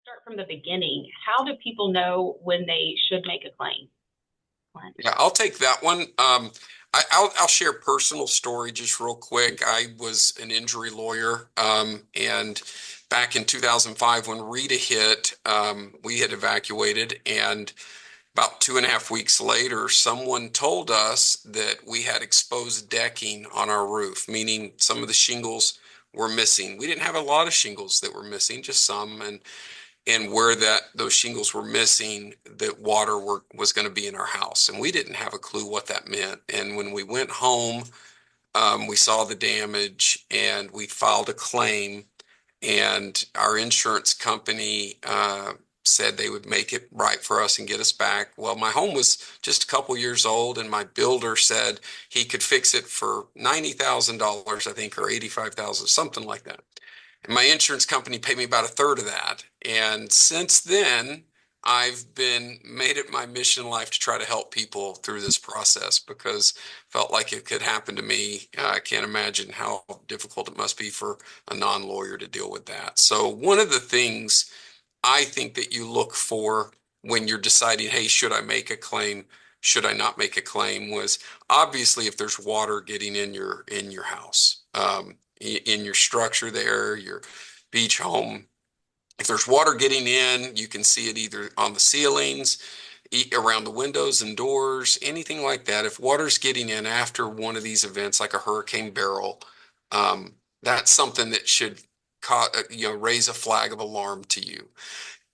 Start from the beginning. How do people know when they should make a claim? Yeah, I'll take that one. I'll share a personal story just real quick. I was an injury lawyer, and back in 2005 when Rita hit, we had evacuated, and about 2.5 weeks later, someone told us that we had exposed decking on our roof, meaning some of the shingles were missing. We didn't have a lot of shingles that were missing, just some, and where those shingles were missing, that was going to be in our house, and we didn't have a clue what that meant. And when we went home, we saw the damage and we filed a claim, and our insurance company said they would make it right for us and get us back. Well, my home was just a couple years old, and my builder said he could fix it for $90,000, I think, or 85,000, something like that. And my insurance company paid me about a third of that. And since then, I've been made it my mission in life to try to help people through this process, because felt like it could happen to me. I can't imagine how difficult it must be for a non-lawyer to deal with that. So one of the things I think that you look for when you're deciding, hey, should I make a claim? Should I not make a claim? Was obviously if there's water getting in your house, in your structure there, your beach home. If there's water getting in, you can see it either on the ceilings, around the windows and doors, anything like that. If water's getting in after one of these events, like a hurricane barrel, that's something that should raise a flag of alarm to you.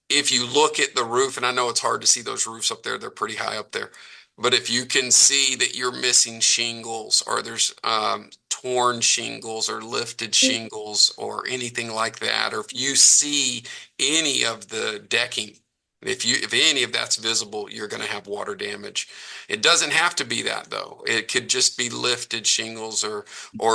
If you look at the roof, and I know it's hard to see those roofs up there, they're pretty high up there, but if you can see that you're missing shingles, or there's torn shingles or lifted shingles or anything like that, or if you see any of the decking, if any of that's visible, you're going to have water damage. It doesn't have to be that, though. It could just be lifted shingles, or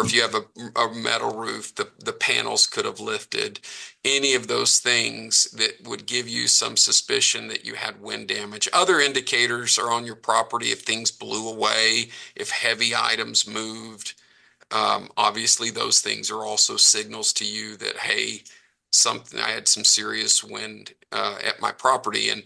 if you have a metal roof, the panels could have lifted. Any of those things that would give you some suspicion that you had wind damage. Other indicators are on your property: if things blew away, if heavy items moved. Obviously, those things are also signals to you that, hey, I had some serious wind at my property. And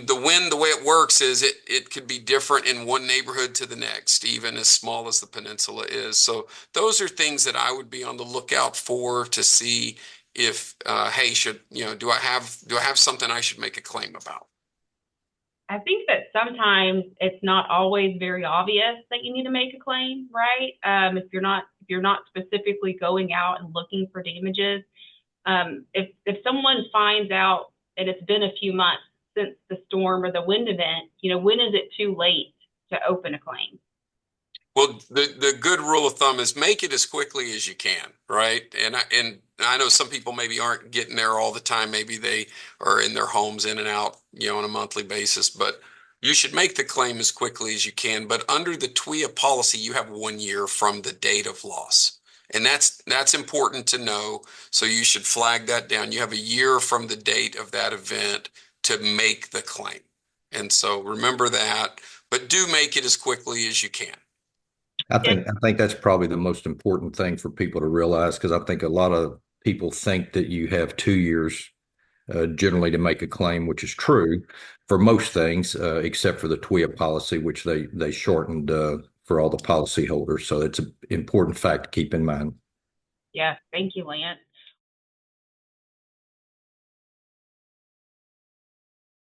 the wind, the way it works is it could be different in one neighborhood to the next, even as small as the peninsula is. So those are things that I would be on the lookout for to see if, hey, do I have something I should make a claim about? I think that sometimes it's not always very obvious that you need to make a claim, right? If you're not specifically going out and looking for damages, if someone finds out and it's been a few months since the storm or the wind event, when is it too late to open a claim? Well, the good rule of thumb is make it as quickly as you can, right? And I know some people maybe aren't getting there all the time. Maybe they are in their homes in and out, on a monthly basis, but you should make the claim as quickly as you can. But under the TWIA policy, you have 1 year from the date of loss. And that's important to know. So you should flag that down. You have a year from the date of that event to make the claim. And so remember that, but do make it as quickly as you can. I think that's probably the most important thing for people to realize, because I think a lot of people think that you have 2 years generally to make a claim, which is true for most things, except for the TWIA policy, which they shortened for all the policyholders. So it's an important fact to keep in mind. Yeah, thank you, Lance.